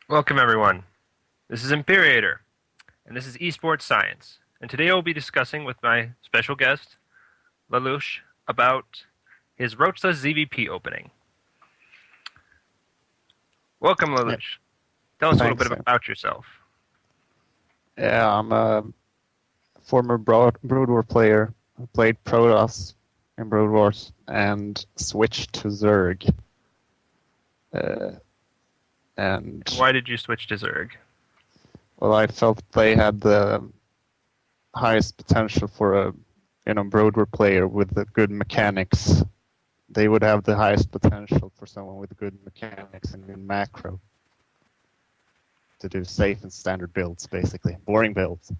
Welcome everyone. This is Imperator, and this is Esports Science. And today I will be discussing with my special guest, LaLush, about his Roachless ZvP opening. Welcome, LaLush. Tell us a little bit about yourself. Yeah, I'm a former Brood War player who played Protoss in Brood Wars and switched to Zerg. And why did you switch to Zerg? Well, I felt they had the highest potential for a Brood War player with the good mechanics. They would have the highest potential for someone with good mechanics and good macro to do safe and standard builds, basically. Boring builds.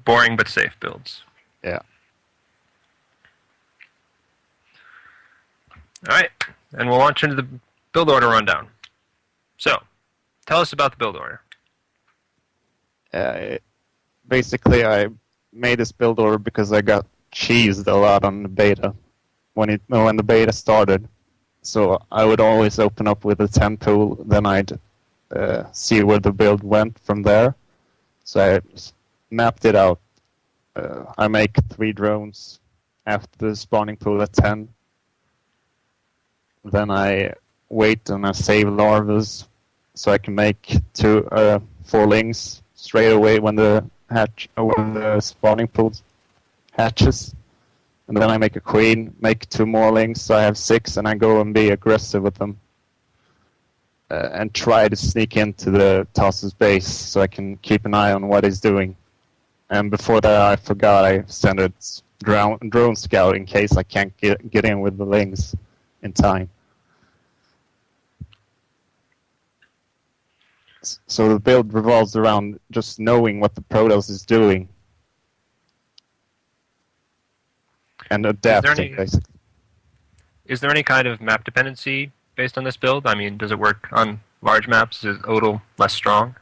Boring but safe builds. Yeah. Alright, and we'll launch into the build order rundown. So, tell us about the build order. Basically, I made this build order because I got cheesed a lot on the beta when the beta started. So I would always open up with a 10 pool, then I'd see where the build went from there. So I mapped it out. I make 3 drones after the spawning pool at 10. Then I wait and I save larvas so I can make 4 lings straight away when the spawning pool hatches. And then I make a queen, make 2 more lings, so I have 6, and I go and be aggressive with them. And try to sneak into the Toss's base so I can keep an eye on what he's doing. And before that, I forgot I sent a drone scout in case I can't get in with the lings in time. So the build revolves around just knowing what the Protoss is doing. And adapting, basically. Is there any kind of map dependency based on this build? I mean, does it work on large maps? Is Odal less strong?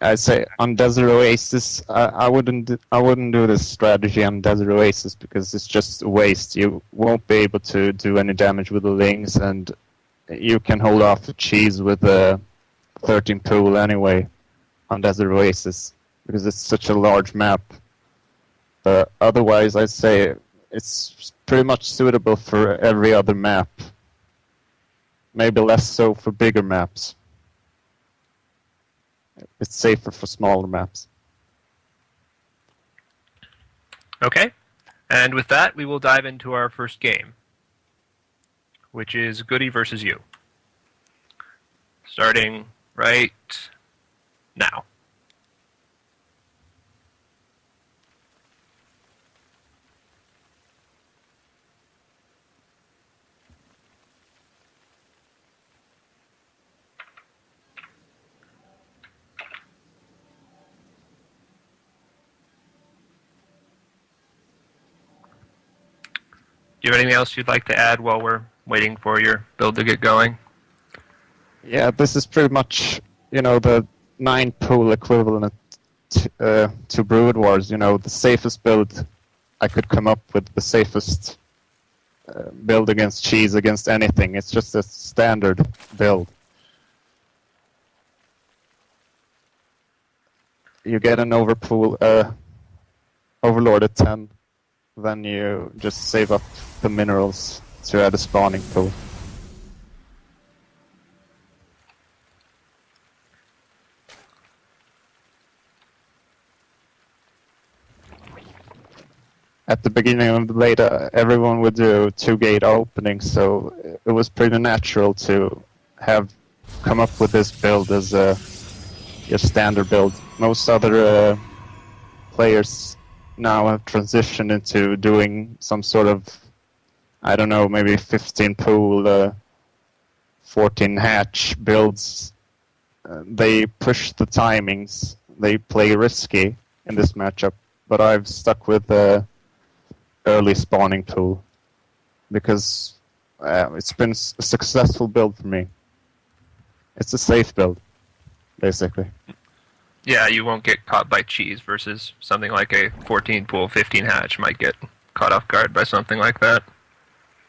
I'd say on Desert Oasis, I wouldn't do this strategy on Desert Oasis because it's just a waste. You won't be able to do any damage with the lings, and you can hold off the cheese with a 13 pool anyway on Desert Oasis because it's such a large map. Otherwise, I'd say it's pretty much suitable for every other map. Maybe less so for bigger maps. It's safer for smaller maps. Okay, and with that, we will dive into our first game, which is Goody versus you. Starting right now. Do you have anything else you'd like to add while we're waiting for your build to get going? Yeah, this is pretty much, the 9 pool equivalent to Brood Wars. The safest build I could come up with, the safest build against cheese, against anything. It's just a standard build. You get an overlord at 10, then you just save up the minerals to add a spawning pool. At the beginning of the beta, everyone would do 2-gate openings, so it was pretty natural to come up with this build as your standard build. Most other players now have transitioned into doing some sort of, I don't know, maybe 15 pool, 14 hatch builds. They push the timings. They play risky in this matchup, but I've stuck with early spawning pool because it's been a successful build for me. It's a safe build, basically. Yeah, you won't get caught by cheese versus something like a 14 pool, 15 hatch might get caught off guard by something like that.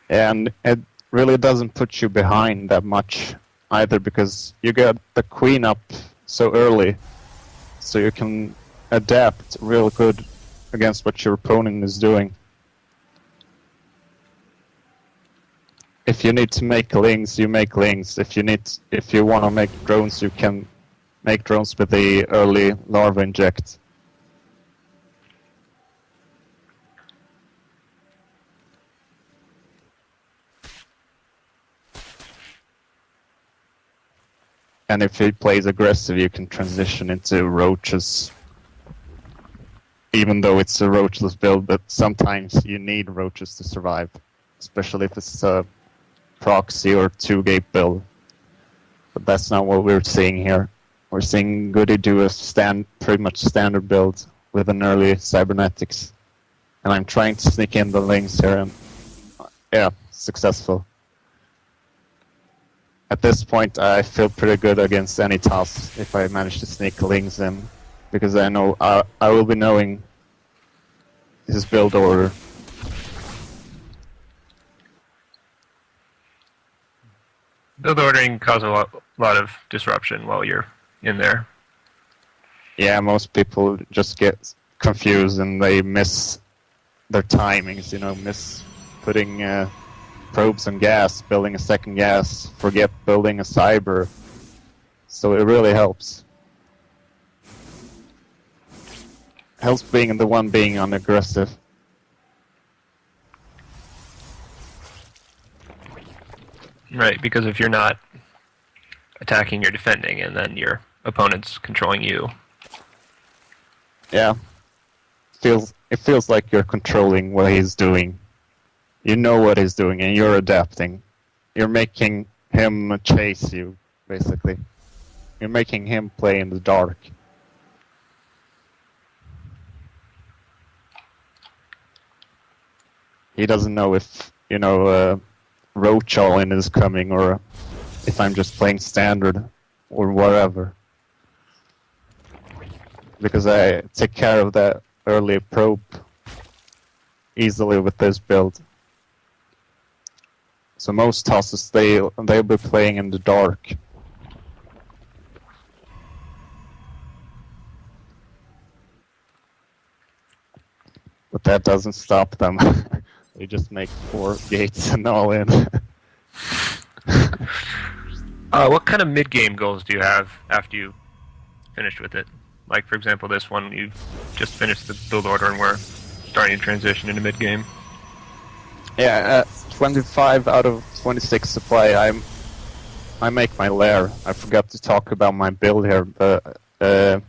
And it really doesn't put you behind that much either, because you got the queen up so early, so you can adapt real good against what your opponent is doing. If you need to make lings, you make lings. If you want to make drones, you can make drones with the early larva inject. And if he plays aggressive, you can transition into roaches. Even though it's a roachless build, but sometimes you need roaches to survive. Especially if it's a proxy or 2-gate build. But that's not what we're seeing here. We're seeing Goody do a pretty much standard build with an early cybernetics. And I'm trying to sneak in the lings here, and yeah, successful. At this point, I feel pretty good against any task if I manage to sneak lings in, because I know I will be knowing his build order. Build ordering causes a lot of disruption while you're in there. Yeah, most people just get confused and they miss their timings, miss putting probes and gas, building a second gas, forget building a cyber. So it really helps. Helps being the one being on aggressive. Right, because if you're not attacking, you're defending, and then your opponent's controlling you. Yeah. It feels like you're controlling what he's doing. You know what he's doing, and you're adapting. You're making him chase you, basically. You're making him play in the dark. He doesn't know if, Roach all-in is coming, or if I'm just playing standard, or whatever. Because I take care of that early probe easily with this build. So most tosses, they'll be playing in the dark. But that doesn't stop them. They just make 4 gates and all in. What kind of mid-game goals do you have after you finished with it? Like, for example, this one, you just finished the build order and we're starting to transition into mid-game. Yeah, 25 out of 26 supply, I make my lair. I forgot to talk about my build here, but I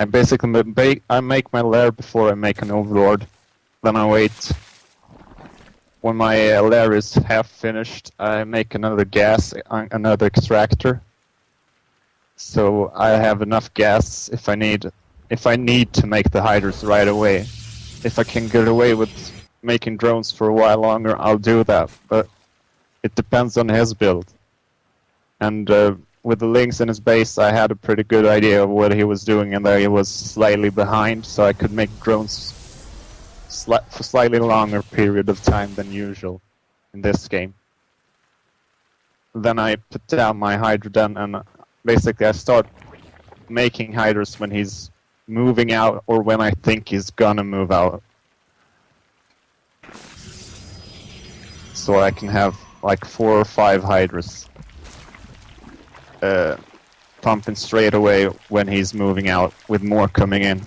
basically I make my lair before I make an overlord. Then I wait. When my lair is half finished, I make another gas, another extractor. So I have enough gas if I need to make the hydras right away. If I can get away with making drones for a while longer, I'll do that. But it depends on his build. And with the links in his base, I had a pretty good idea of what he was doing, and that he was slightly behind, so I could make drones for slightly longer period of time than usual in this game. Then I put down my Hydra, and basically I start making Hydras when he's moving out or when I think he's gonna move out. So I can have like 4 or 5 Hydras pumping straight away when he's moving out, with more coming in.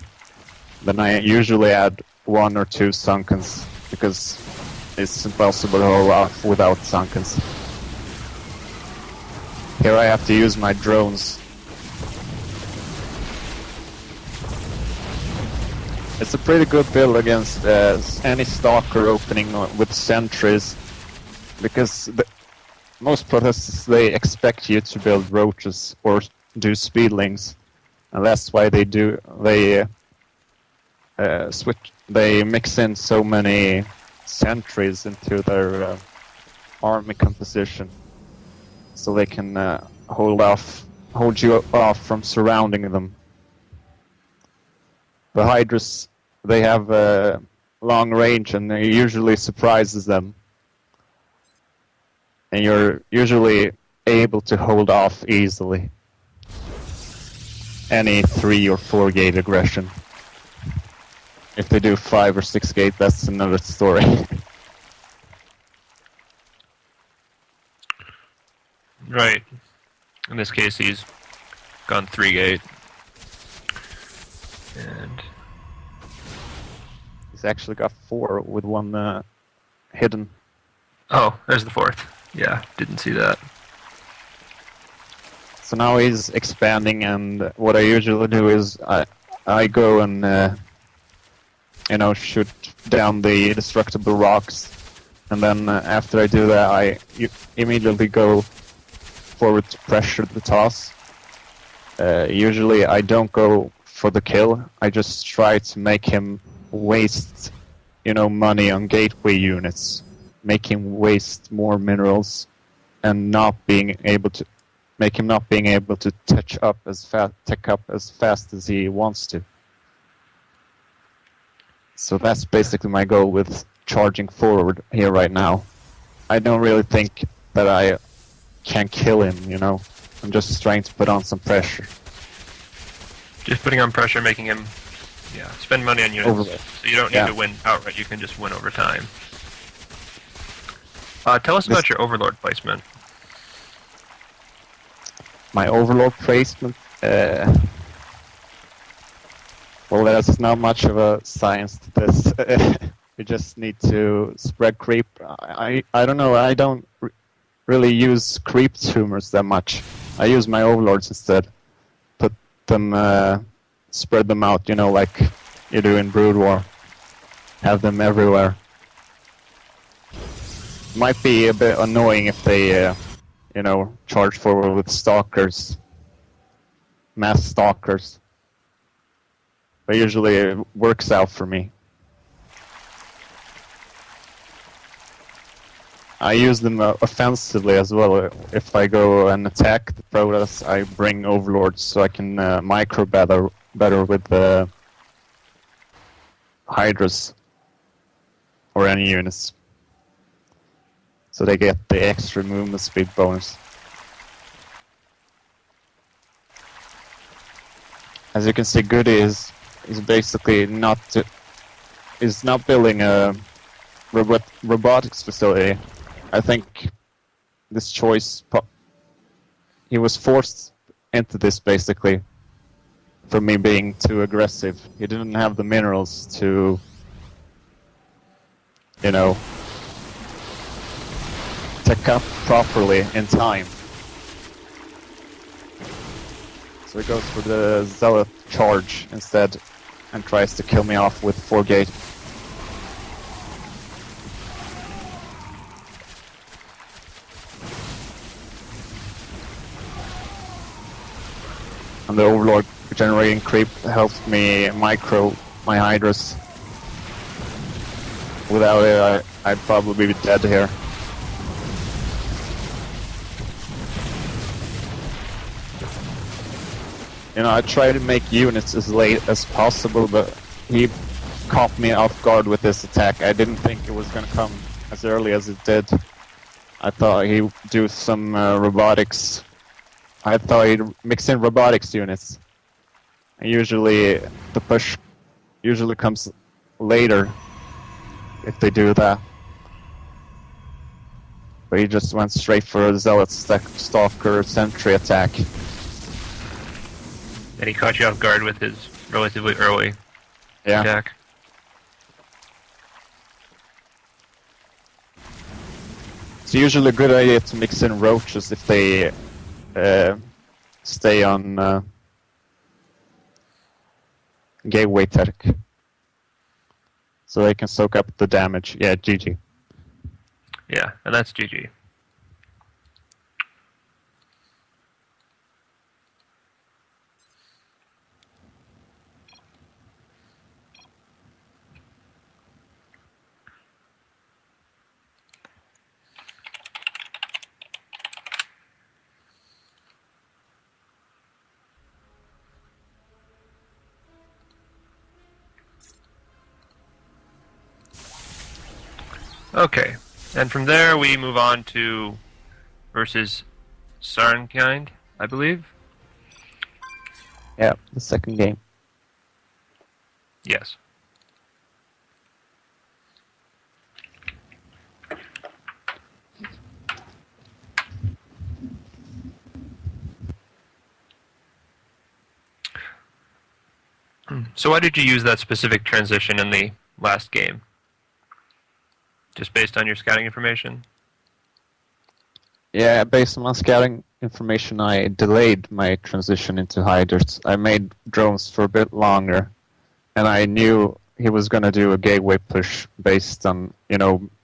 Then I usually add 1 or 2 Sunkens, because it's impossible to hold off without Sunkens. Here I have to use my drones. It's a pretty good build against any stalker opening with sentries, because most protesters, they expect you to build roaches or do speedlings, and that's why they do. They mix in so many sentries into their army composition, so they can hold you off from surrounding them. The Hydras, they have long range, and it usually surprises them. And you're usually able to hold off easily any 3 or 4 gate aggression. If they do 5 or 6 gate, that's another story. Right. In this case, he's gone 3 gate. And He's actually got 4 with 1 hidden. oh, there's the 4th. Yeah, didn't see that. So now he's expanding, and what I usually do is I go and shoot down the destructible rocks, and then after I do that, I immediately go forward to pressure the toss. Usually I don't go for the kill. I just try to make him waste, money on gateway units, make him waste more minerals, and make him not being able to tech up as fast as he wants to. So that's basically my goal with charging forward here right now. I don't really think that I can kill him, I'm just trying to put on some pressure. Just putting on pressure, making him, spend money on units. Overlord. So you don't need to win outright, you can just win over time. Tell us about your Overlord placement. My Overlord placement? Well, there's not much of a science to this. You just need to spread creep. I don't know, I don't really use creep tumors that much. I use my Overlords instead. Put them, spread them out, like you do in Brood War. Have them everywhere. Might be a bit annoying if they, charge forward with stalkers. Mass stalkers. But usually it works out for me. I use them offensively as well. If I go and attack the Protoss, I bring Overlords so I can micro better with the Hydras or any units. So they get the extra movement speed bonus. As you can see, Goody is basically not building a robotics facility. I think this choice, he was forced into this basically for me being too aggressive. He didn't have the minerals to, tech up properly in time. So he goes for the Zealot charge instead and tries to kill me off with 4 gate. And the Overlord generating creep helps me micro my Hydras. Without it, I'd probably be dead here. I try to make units as late as possible, but he caught me off guard with this attack. I didn't think it was going to come as early as it did. I thought he'd do some robotics. I thought he'd mix in robotics units. And usually the push usually comes later if they do that. But he just went straight for a Zealot Stalker Sentry attack. And he caught you off guard with his relatively early attack. It's usually a good idea to mix in roaches if they stay on gateway tech. So they can soak up the damage. Yeah, GG. Yeah, and that's GG. Okay, and from there we move on to versus Sarnkind, I believe. Yeah, the second game. Yes. So why did you use that specific transition in the last game? Just based on your scouting information? Yeah, based on my scouting information, I delayed my transition into hiders. I made drones for a bit longer, and I knew he was going to do a gateway push based on,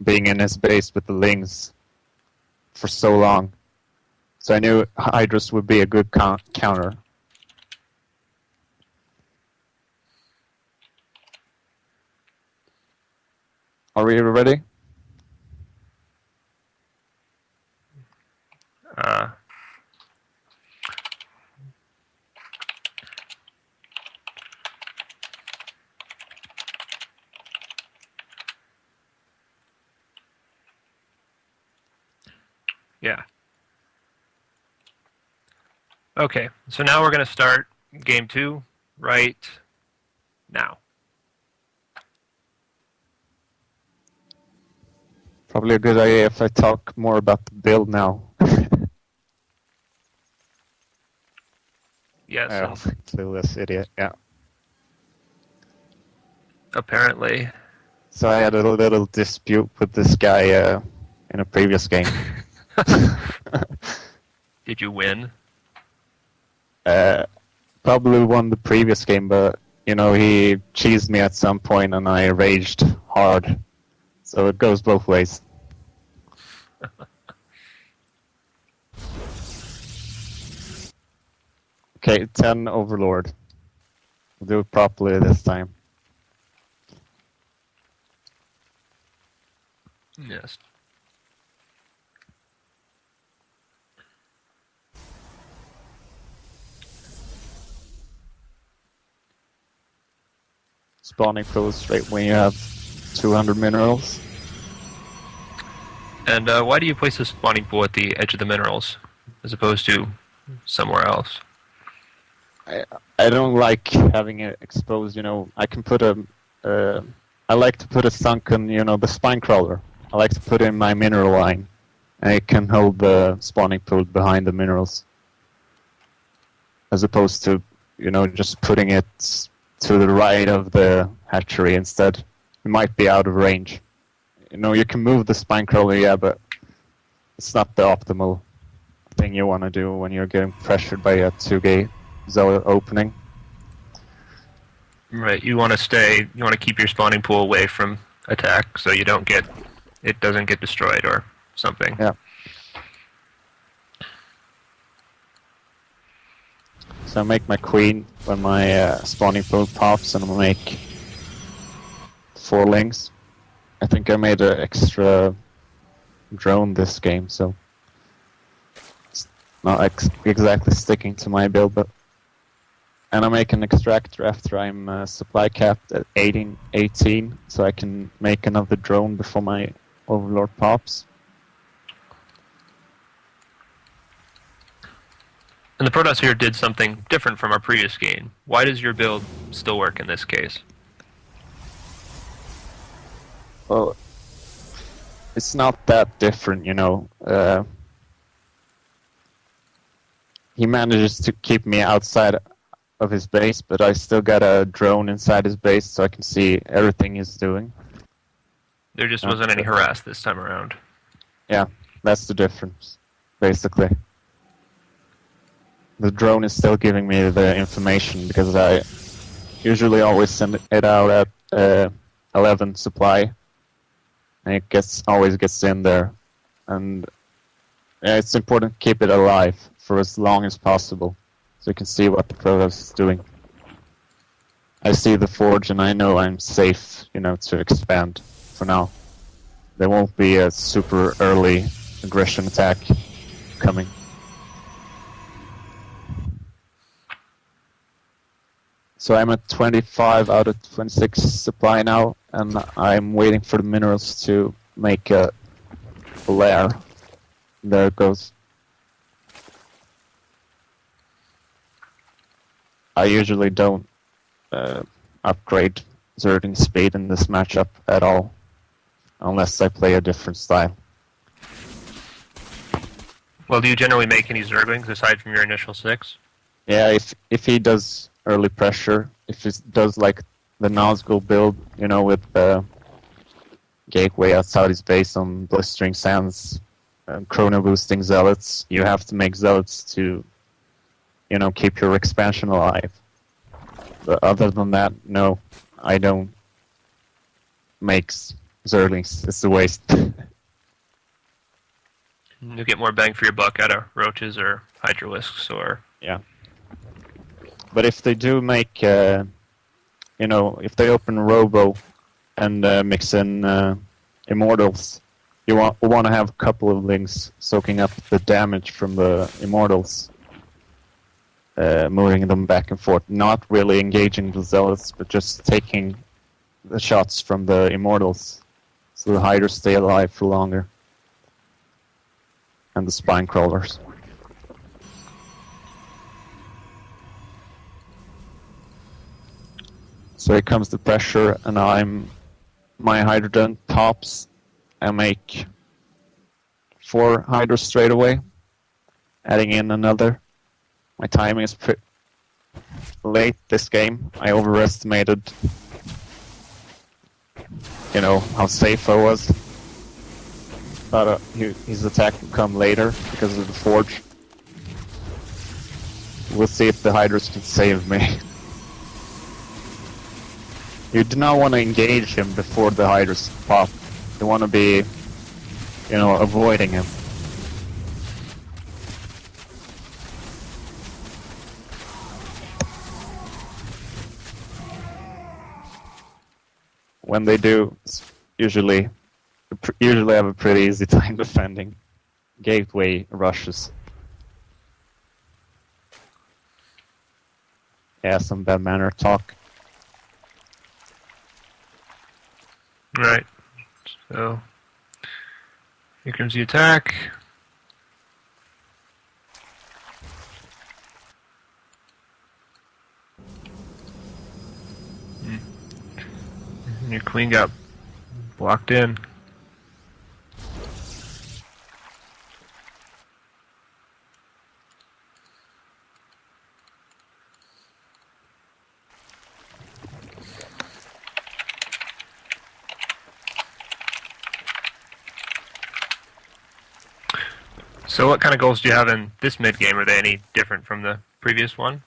being in his base with the lings for so long. So I knew hydras would be a good counter. Are we ready? Yeah. Okay, so now we're going to start game 2 right now. Probably a good idea if I talk more about the build now. Yes. Clueless idiot, yeah. Apparently. So I had a little dispute with this guy in a previous game. Did you win? Probably won the previous game, but, he cheesed me at some point and I raged hard. So it goes both ways. Okay, 10 Overlord. We'll do it properly this time. Yes. Spawning pools right when you have 200 minerals. And why do you place a spawning pool at the edge of the minerals as opposed to somewhere else? I don't like having it exposed, I can put I like to put a sunken, the spine crawler. I like to put in my mineral line, and it can hold the spawning pool behind the minerals. As opposed to, just putting it to the right of the hatchery instead. It might be out of range. You can move the spine crawler, yeah, but it's not the optimal thing you want to do when you're getting pressured by a 2-gate zone opening. Right, you want to keep your spawning pool away from attack so it doesn't get destroyed or something. Yeah. So I make my queen when my spawning pool pops, and I'll make 4 lings. I think I made an extra drone this game, so it's not exactly sticking to my build, but... And I make an extractor after I'm supply capped at 18, so I can make another drone before my Overlord pops. And the Protoss here did something different from our previous game. Why does your build still work in this case? Well, it's not that different, he manages to keep me outside of his base, but I still got a drone inside his base so I can see everything he's doing. There just wasn't any harass this time around. Yeah, that's the difference, basically. The drone is still giving me the information because I usually always send it out at 11 supply, and it always gets in there. And it's important to keep it alive for as long as possible, so you can see what the Protoss is doing. I see the forge and I know I'm safe, to expand for now. There won't be a super early aggression attack coming. So I'm at 25 out of 26 supply now, and I'm waiting for the minerals to make a lair. There it goes. I usually don't upgrade Zergling speed in this matchup at all, unless I play a different style. Well, do you generally make any Zerglings aside from your initial 6? Yeah, if he does early pressure, if he does like the Nazgul build, you know, with Gateway outside his base on Blistering Sands, Chrono boosting Zealots, you have to make Zealots to, you know, keep your expansion alive. But other than that, no, I don't make Zerglings. It's a waste. You get more bang for your buck out of Roaches or Hydralisks or... Yeah. But if they do make, you know, if they open Robo and mix in Immortals, you want to have a couple of links soaking up the damage from the Immortals, moving them back and forth, not really engaging the Zealots, but just taking the shots from the Immortals, so the Hydras stay alive for longer, and the Spine Crawlers. So here comes the pressure, and my Hydrogen tops. I make 4 Hydras straight away, adding in another. My timing is pretty late this game. I overestimated, you know, how safe I was. Thought his attack would come later because of the Forge. We'll see if the Hydras can save me. You do not want to engage him before the Hydras pop. You want to be, you know, avoiding him. When they do, usually have a pretty easy time defending Gateway rushes. Yeah, some bad manner talk. Right. So, here comes the attack. And your queen got blocked in. So what kind of goals do you have in this mid-game? Are they any different from the previous one?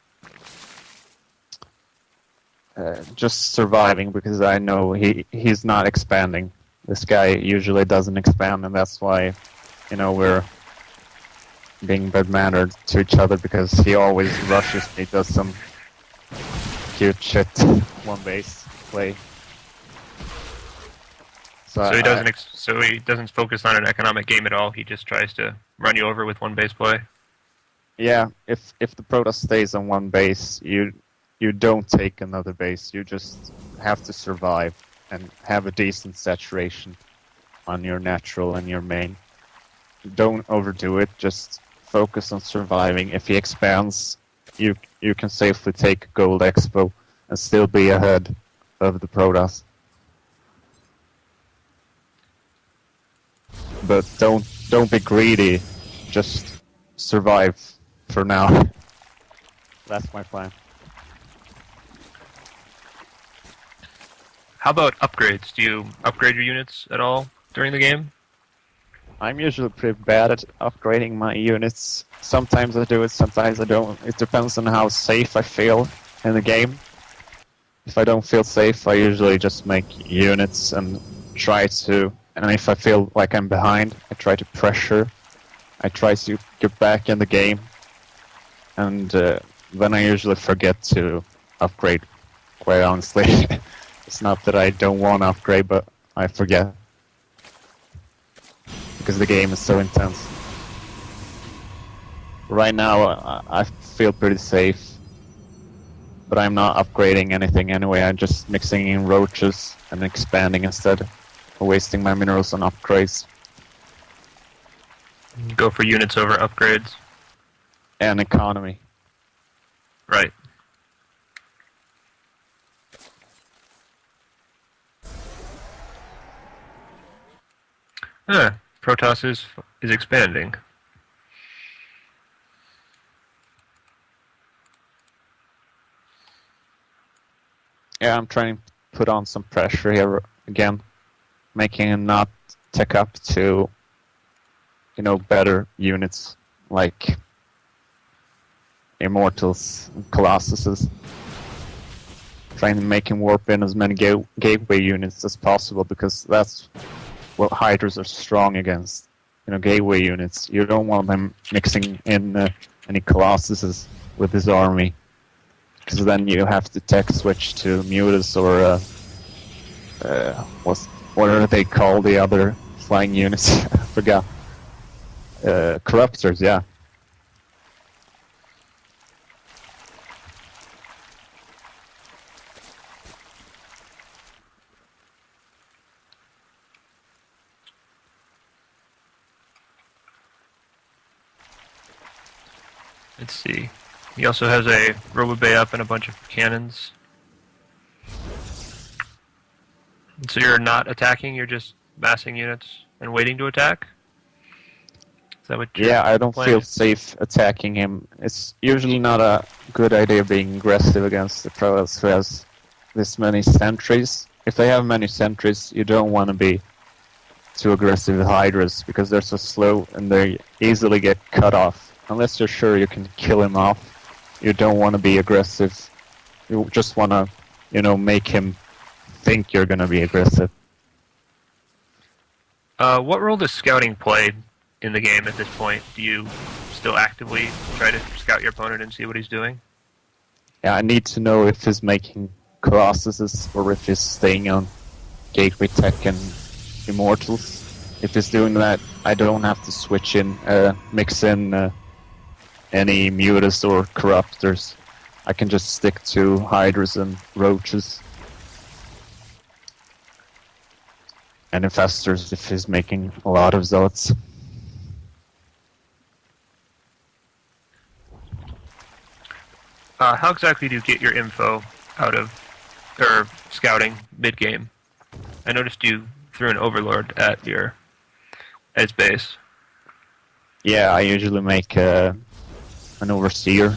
Just surviving, because I know he's not expanding. This guy usually doesn't expand, and that's why, you know, we're being bad-mannered to each other, because he always rushes me, does some cute shit, one base play. So he doesn't focus on an economic game at all. He just tries to run you over with one base play. Yeah, if the Protoss stays on one base, you don't take another base. You just have to survive and have a decent saturation on your natural and your main. Don't overdo it. Just focus on surviving. If he expands, you can safely take Gold Expo and still be ahead of the Protoss. But don't be greedy. Just survive for now. That's my plan. How about upgrades? Do you upgrade your units at all during the game? I'm usually pretty bad at upgrading my units. Sometimes I do it, sometimes I don't. It depends on how safe I feel in the game. If I don't feel safe, I usually just make units and try to... And if I feel like I'm behind, I try to pressure. I try to get back in the game. And then I usually forget to upgrade, quite honestly. It's not that I don't want to upgrade, but I forget. Because the game is so intense. Right now, I feel pretty safe. But I'm not upgrading anything anyway. I'm just mixing in roaches and expanding instead. Wasting my minerals on upgrades. Go for units over upgrades. And economy. Right. Huh. Protoss is expanding. Yeah, I'm trying to put on some pressure here again, making him not tech up to, better units like Immortals and Colossuses. Trying to make him warp in as many gateway units as possible, because that's what Hydras are strong against. Gateway units. You don't want them mixing in any Colossuses with his army, because then you have to tech switch to Mutas or what are they called, the other flying units? I forgot. Corruptors, yeah. Let's see. He also has a Robo-Bay up and a bunch of cannons. So you're not attacking, you're just massing units and waiting to attack? Is that what you're I don't planning? feel safe attacking him. It's usually not a good idea being aggressive against the Protoss who has this many sentries. If they have many sentries, you don't want to be too aggressive with Hydras, because they're so slow and they easily get cut off. Unless you're sure you can kill him off, you don't want to be aggressive. You just want to, make him think you're going to be aggressive. What role does scouting play in the game at this point? Do you still actively try to scout your opponent and see what he's doing? Yeah, I need to know if he's making Colossuses or if he's staying on Gateway Tech and Immortals. If he's doing that, I don't have to switch in, mix in any Mutas or Corruptors. I can just stick to Hydras and Roaches. And Infestors if he's making a lot of Zealots. How exactly do you get your info out of, or scouting mid-game? I noticed you threw an Overlord at his base. Yeah, I usually make an Overseer,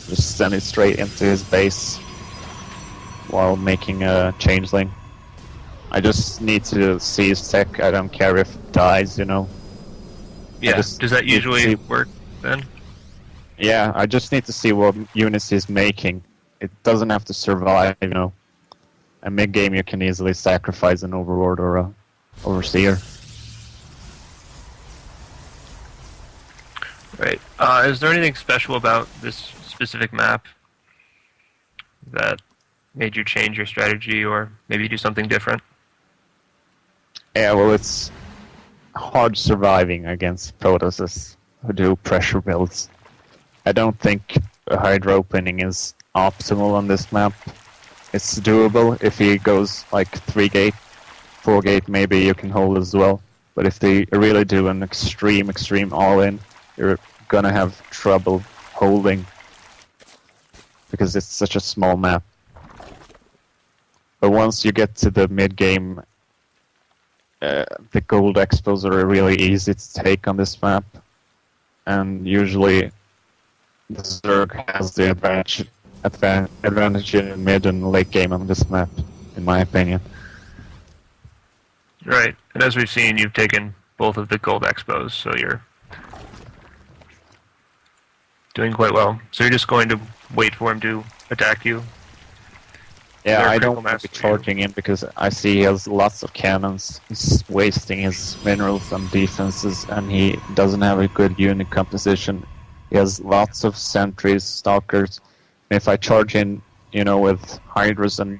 just send it straight into his base while making a Changeling. I just need to see his tech. I don't care if it dies, Yeah, does that usually work then? Yeah, I just need to see what units he's making. It doesn't have to survive, And mid-game you can easily sacrifice an Overlord or a Overseer. Right. Is there anything special about this specific map that made you change your strategy or maybe do something different? Yeah, well, it's hard surviving against Protosses who do pressure builds. I don't think a Hydra opening is optimal on this map. It's doable if he goes like 3 gate, 4 gate, maybe you can hold as well. But if they really do an extreme all-in, you're gonna have trouble holding because it's such a small map. But once you get to the mid-game, the gold expos are really easy to take on this map, and usually the Zerg has the advantage in mid and late game on this map, in my opinion. Right, and as we've seen, you've taken both of the gold expos, so you're doing quite well. So you're just going to wait for him to attack you? Yeah, I don't want to be charging him because I see he has lots of cannons. He's wasting his minerals and defenses, and he doesn't have a good unit composition. He has lots of sentries, stalkers. And if I charge in, with Hydras and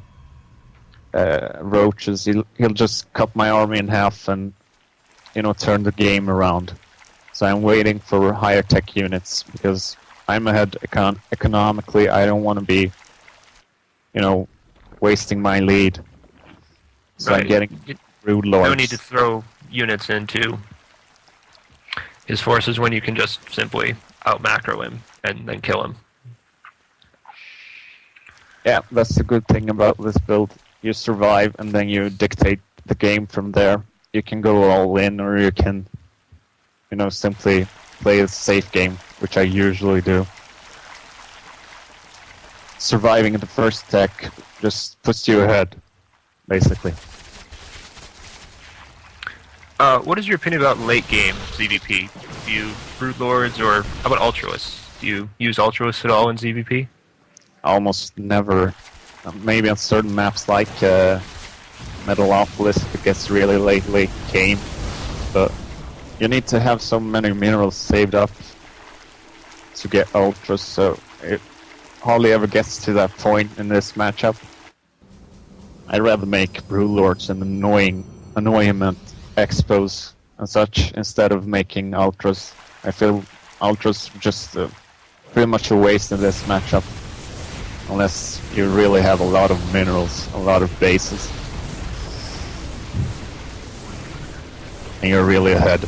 Roaches, he'll just cut my army in half and, turn the game around. So I'm waiting for higher tech units because I'm ahead economically. I don't want to be, wasting my lead. So right. I'm getting rude lords. No need to throw units into his forces when you can just simply out-macro him and then kill him. Yeah, that's the good thing about this build. You survive and then you dictate the game from there. you can go all in, or you can, simply play a safe game, which I usually do. Surviving the first attack just puts you ahead, basically. What is your opinion about late game ZvP? Do you Brood Lords, or how about Ultralists? Do you use Ultralists at all in ZvP? Almost never. Maybe on certain maps like Metalopolis, if it gets really late game. But you need to have so many minerals saved up to get Ultras, so it hardly ever gets to that point in this matchup. I'd rather make Brood Lords and annoyment expos and such instead of making Ultras. I feel Ultras just pretty much a waste in this matchup, unless you really have a lot of minerals, a lot of bases, and you're really ahead.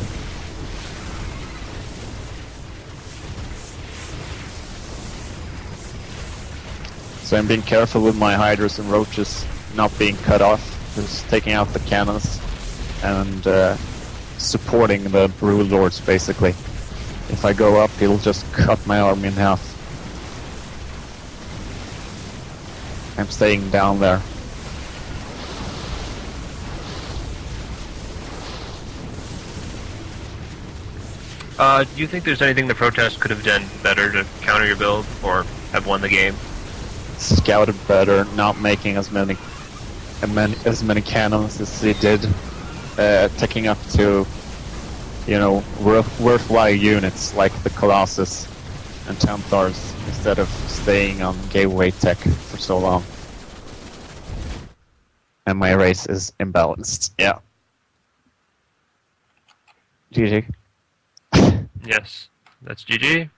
So I'm being careful with my Hydras and Roaches not being cut off, just taking out the cannons and supporting the Brood Lords, basically. If I go up, he'll just cut my army in half. I'm staying down there. Do you think there's anything the Protest could have done better to counter your build, or have won the game? Scouted better, not making as many cannons as they did, taking up to, worthwhile units like the Colossus and Templars instead of staying on gateway tech for so long. And my race is imbalanced. Yeah. GG. Yes, that's GG.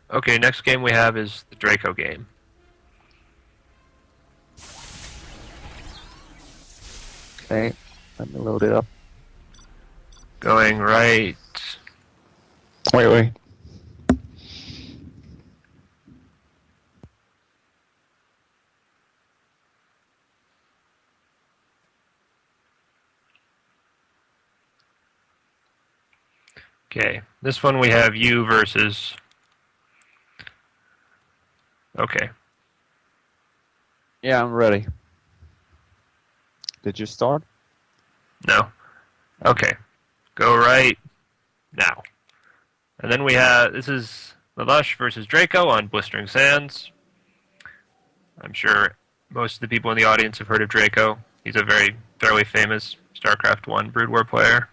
Okay, next game we have is the Draco game. Okay, let me load it up. Going right. Wait. Okay, this one we have you versus... Okay. Yeah, I'm ready. Did you start? No. Okay. Go right now. And then we have, this is LaLush versus Draco on Blistering Sands. I'm sure most of the people in the audience have heard of Draco. He's a fairly famous StarCraft 1 Brood War player.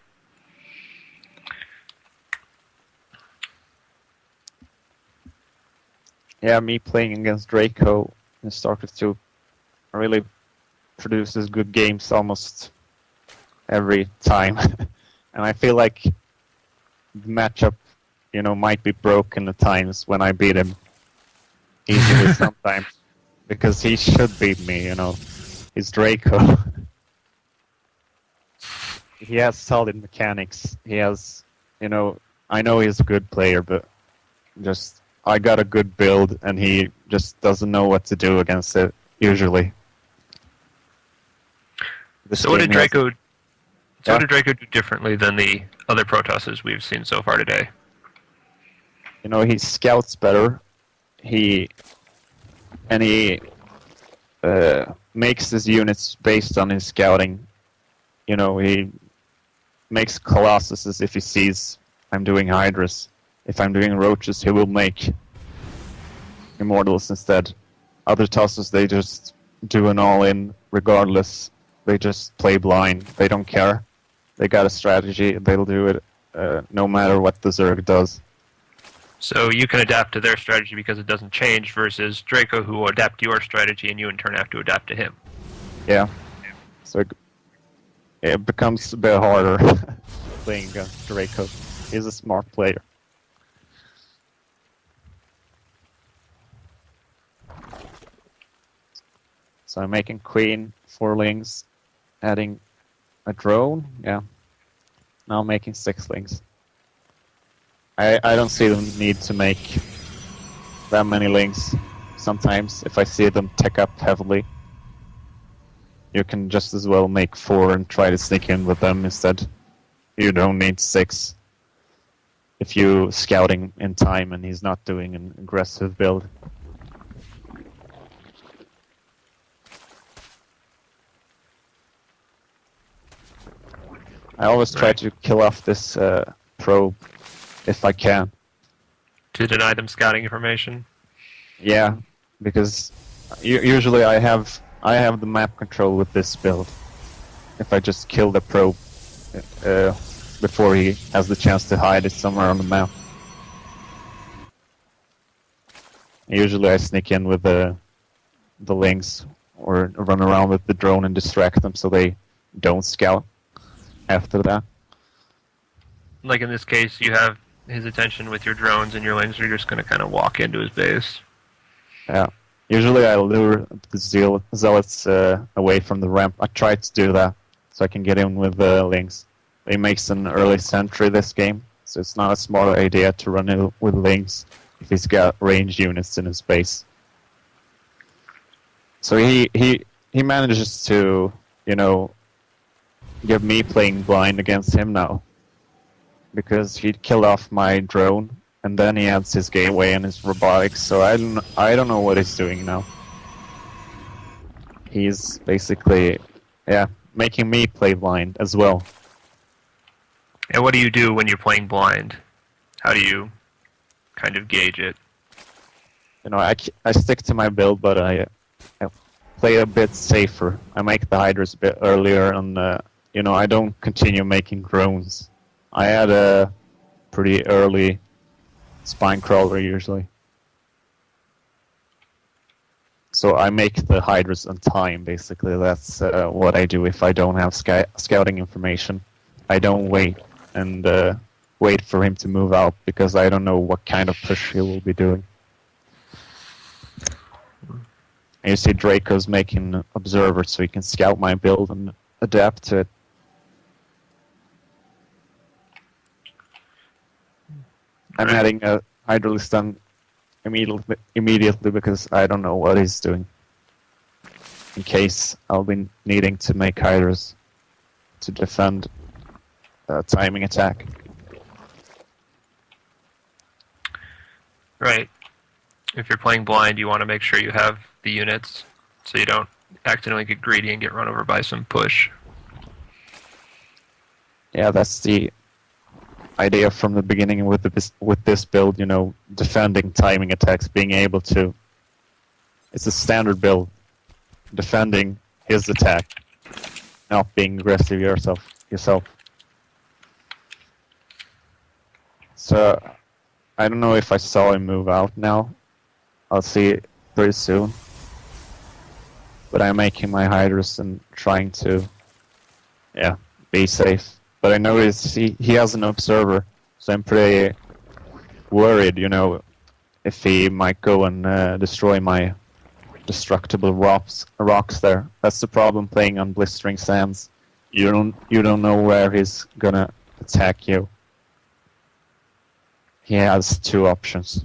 Yeah, me playing against Draco in StarCraft 2 really produces good games almost every time. And I feel like the matchup, might be broken at times when I beat him. Easily sometimes. Because he should beat me, He's Draco. He has solid mechanics. He has, I know he's a good player, but I got a good build, and he just doesn't know what to do against it, usually. So what did Draco do differently than the other Protosses we've seen so far today? He scouts better. He makes his units based on his scouting. He makes Colossuses if he sees I'm doing Hydras. If I'm doing Roaches, he will make Immortals instead. Other tosses, they just do an all-in regardless. They just play blind. They don't care. They got a strategy. They'll do it no matter what the Zerg does. So you can adapt to their strategy because it doesn't change, versus Draco, who will adapt to your strategy and you in turn have to adapt to him. Yeah. So it becomes a bit harder playing against Draco. He's a smart player. So I'm making queen, 4 lings, adding a drone. Yeah. Now I'm making 6 lings. I don't see the need to make that many lings. Sometimes, if I see them tick up heavily, you can just as well make 4 and try to sneak in with them instead. You don't need 6 if you're scouting in time and he's not doing an aggressive build. I always try to kill off this probe if I can. To deny them scouting information? Yeah, because usually I have the map control with this build. If I just kill the probe before he has the chance to hide it somewhere on the map. Usually I sneak in with the lings or run around with the drone and distract them so they don't scout after that. Like in this case, you have his attention with your drones and your lings are just going to kind of walk into his base. Yeah. Usually I lure the zealots away from the ramp. I try to do that so I can get in with the lings. He makes an early sentry this game, so it's not a smart idea to run in with lings if he's got ranged units in his base. So he manages to, you know, get me playing blind against him now. Because he killed off my drone, and then he adds his gateway and his robotics, so I don't know what he's doing now. He's basically, yeah, making me play blind as well. And what do you do when you're playing blind? How do you kind of gauge it? You know, I stick to my build, but I play a bit safer. I make the hydras a bit earlier, and you know, I don't continue making drones. I add a pretty early spine crawler usually. So I make the hydras on time, basically. That's what I do if I don't have scouting information. I don't wait and wait for him to move out because I don't know what kind of push he will be doing. And you see Draco's making observers so he can scout my build and adapt to it. I'm adding a Hydralistan immediately because I don't know what he's doing. In case I'll be needing to make Hydras to defend a timing attack. Right. If you're playing blind, you want to make sure you have the units so you don't accidentally get greedy and get run over by some push. Yeah, that's the idea from the beginning with this build, you know, defending timing attacks, being able to... It's a standard build. Defending his attack, not being aggressive yourself. So, I don't know if I saw him move out now. I'll see it pretty soon. But I'm making my hydras and trying to, yeah, be safe. But I noticed he has an observer, so I'm pretty worried, you know, if he might go and destroy my destructible rocks there. That's the problem playing on blistering sands. You don't know where he's gonna attack you. He has 2 options.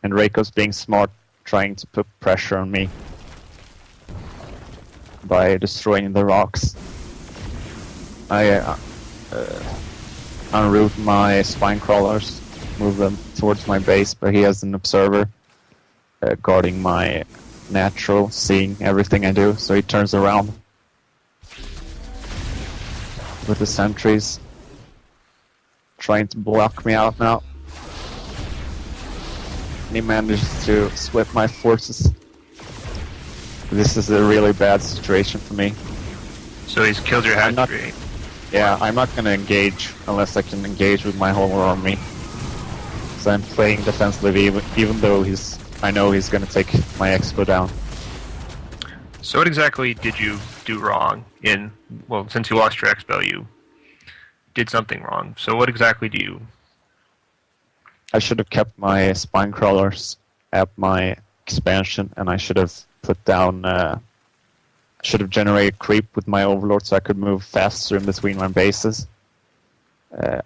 And Reiko's being smart, trying to put pressure on me by destroying the rocks. I enroute my spine crawlers, move them towards my base, but he has an observer guarding my natural, seeing everything I do, so he turns around with the sentries, trying to block me out now. And he manages to split my forces. This is a really bad situation for me. So he's killed your hatchery. Yeah, I'm not going to engage unless I can engage with my whole army. So I'm playing defensively even though I know he's going to take my expo down. So what exactly did you do wrong well, since you lost your expo, you did something wrong. So what exactly do you... I should have kept my spine crawlers at my expansion, and I should have put down... should have generated creep with my Overlord so I could move faster in between my bases.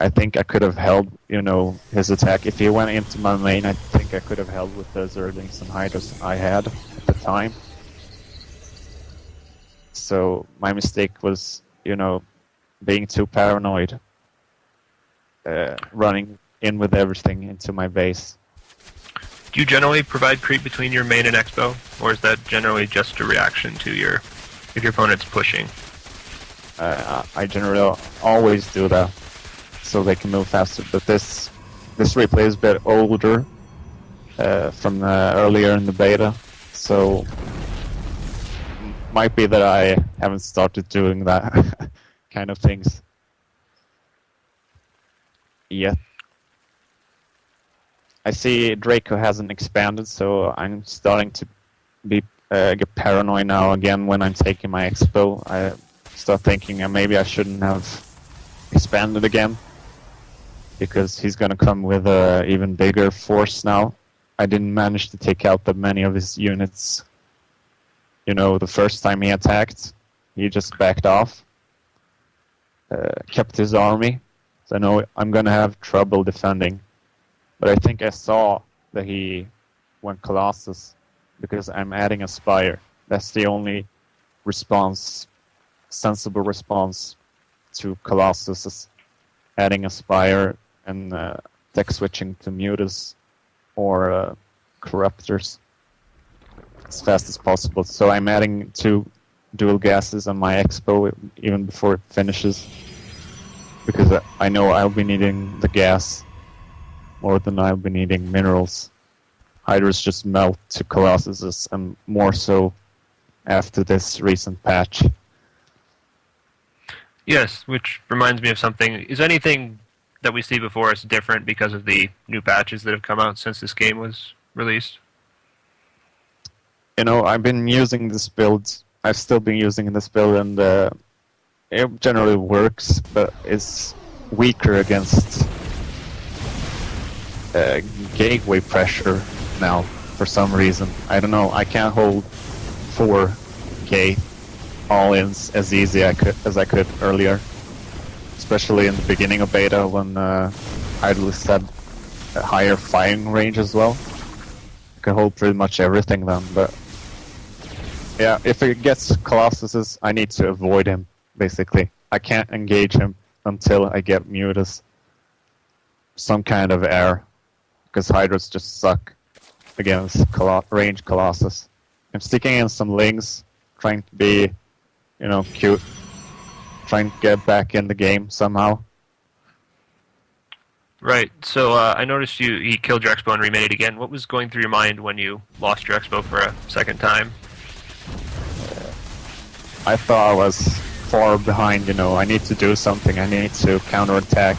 I think I could have held, his attack. If he went into my main, I think I could have held with the Zerglings and Hydras I had at the time. So my mistake was, being too paranoid. Running in with everything into my base. Do you generally provide creep between your main and expo? Or is that generally just a reaction to if your opponent's pushing? I generally always do that, so they can move faster. But this replay is a bit older from earlier in the beta, so might be that I haven't started doing that kind of things yet. I see Draco hasn't expanded, so I'm starting to get paranoid now again when I'm taking my expo. I start thinking maybe I shouldn't have expanded again, because he's going to come with an even bigger force now. I didn't manage to take out that many of his units. The first time he attacked, he just backed off, kept his army. So I know I'm going to have trouble defending. But I think I saw that he went Colossus, because I'm adding a Spire. That's the only sensible response to Colossus, is adding a Spire and tech switching to Mutas or Corruptors as fast as possible. So I'm adding 2 dual gases on my expo even before it finishes, because I know I'll be needing the gas more than I'll be needing minerals. Hydras just melt to Colossuses, and more so after this recent patch. Yes, which reminds me of something. Is anything that we see before us different because of the new patches that have come out since this game was released? I've been using this build. I've still been using this build, and it generally works, but it's weaker against gateway pressure now for some reason. I don't know. I can't hold 4 gate all-ins as easy as I could earlier, especially in the beginning of beta when Hydralisk had a higher firing range as well. I could hold pretty much everything then, but yeah, if it gets Colossuses, I need to avoid him, basically. I can't engage him until I get Mutas. Some kind of air, because Hydras just suck against range Colossus. I'm sticking in some Lings, trying to be, cute, trying to get back in the game somehow. Right, so I noticed he killed your expo and remade it again. What was going through your mind when you lost your expo for a second time? I thought I was far behind, I need to do something, I need to counterattack.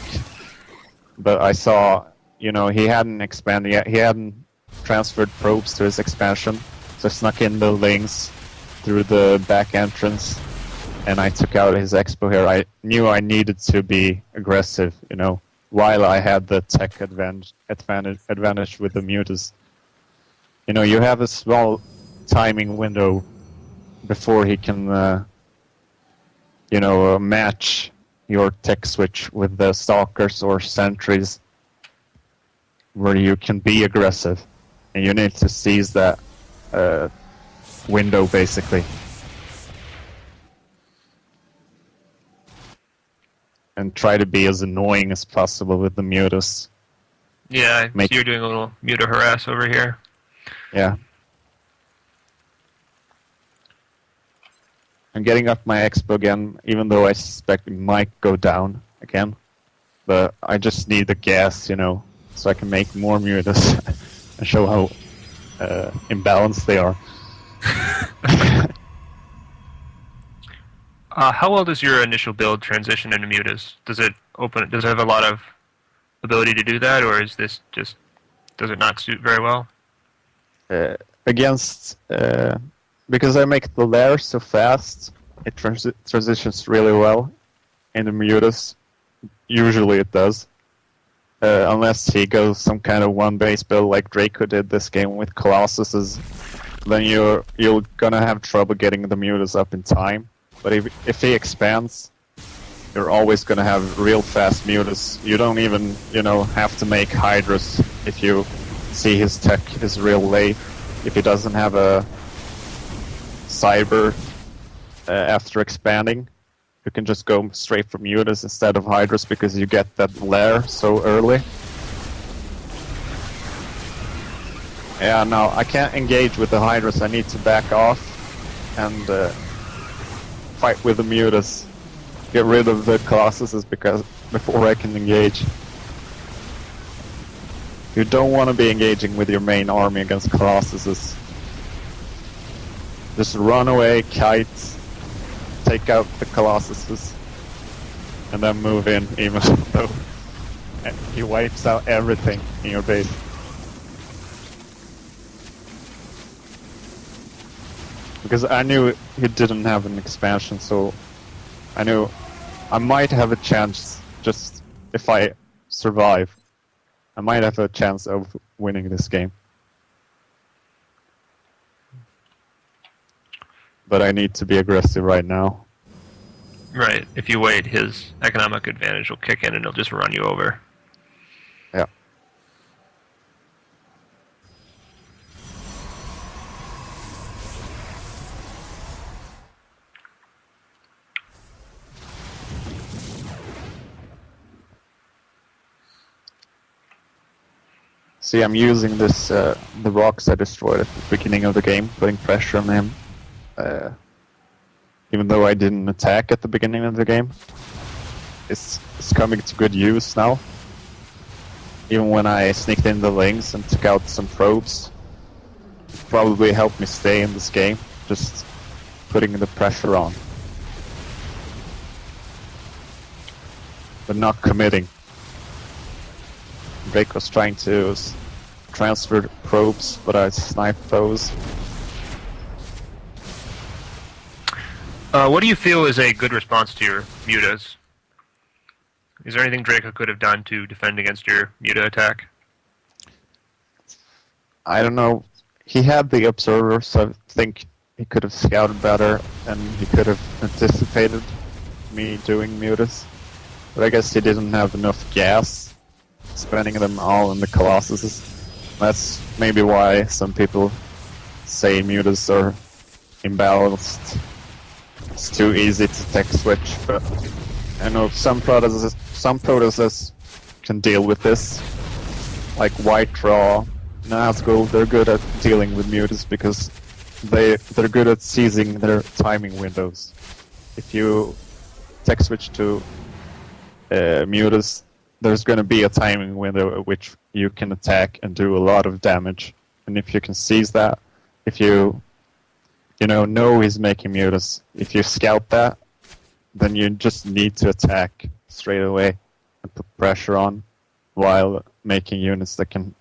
But I saw, he hadn't expanded yet, he hadn't transferred probes to his expansion, so I snuck in the Lings through the back entrance, and I took out his expo here. I knew I needed to be aggressive, while I had the tech advantage with the Mutas. You have a small timing window before he can, match your tech switch with the Stalkers or Sentries, where you can be aggressive. And you need to seize that window, basically. And try to be as annoying as possible with the Mutas. Yeah, so you're doing a little Muta harass over here. Yeah. I'm getting up my expo again, even though I suspect it might go down again. But I just need the gas, so I can make more Mutas and show how imbalanced they are. How well does your initial build transition into Mutas? Does it have a lot of ability to do that, or is this does it not suit very well? Because I make the lair so fast, it transitions really well into Mutas. Usually it does. unless he goes some kind of one-base build like Draco did this game with Colossuses, then you're gonna have trouble getting the mutas up in time. But if he expands, you're always gonna have real fast mutas. You don't even, have to make Hydras if you see his tech is real late. If he doesn't have a Cyber after expanding, you can just go straight for mutas instead of Hydras because you get that lair so early. Yeah, no, I can't engage with the Hydras. I need to back off and fight with the mutas. Get rid of the Colossuses before I can engage. You don't want to be engaging with your main army against Colossuses. Just run away, kite, take out the Colossuses, and then move in, even though he wipes out everything in your base. Because I knew he didn't have an expansion, so I knew I might have a chance, just if I survive, I might have a chance of winning this game. But I need to be aggressive right now. Right. If you wait, his economic advantage will kick in and he'll just run you over. Yeah. See, I'm using this, the rocks I destroyed at the beginning of the game, putting pressure on him. Even though I didn't attack at the beginning of the game, it's coming to good use now. Even when I sneaked in the links and took out some probes, it probably helped me stay in this game, just putting the pressure on. But not committing. Drake was trying to transfer probes, but I sniped those. What do you feel is a good response to your mutas? Is there anything Draco could have done to defend against your muta attack? I don't know. He had the observer, so I think he could have scouted better, and he could have anticipated me doing mutas. But I guess he didn't have enough gas, spending them all in the Colossuses. That's maybe why some people say mutas are imbalanced. It's too easy to tech switch, but I know some protosses can deal with this. Like White Raw, Nazgul, they're good at dealing with mutas because they're good at seizing their timing windows. If you tech switch to mutas, there's going to be a timing window at which you can attack and do a lot of damage. And if you can seize that, if you know he's making mutas, if you scout that, then you just need to attack straight away and put pressure on while making units that can,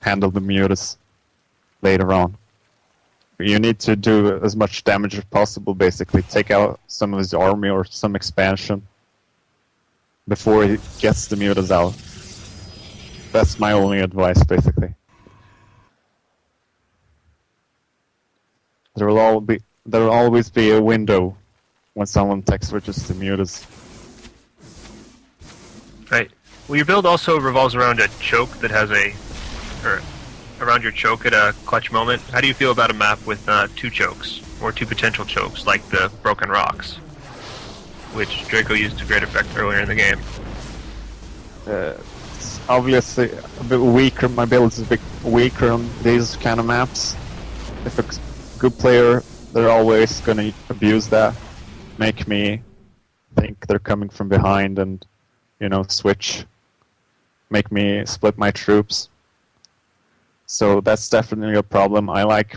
handle the mutas later on. You need to do as much damage as possible, basically. Take out some of his army or some expansion before he gets the mutas out. That's my only advice, basically. There will always be a window when someone tech switches to mutas. Right. Well, your build also revolves around a choke that has around your choke at a clutch moment. How do you feel about a map with two chokes, or two potential chokes, like the Broken Rocks, which Draco used to great effect earlier in the game? It's obviously a bit weaker. My build is a bit weaker on these kind of maps. If a good player, they're always going to abuse that, make me think they're coming from behind and, switch, make me split my troops. So that's definitely a problem. I like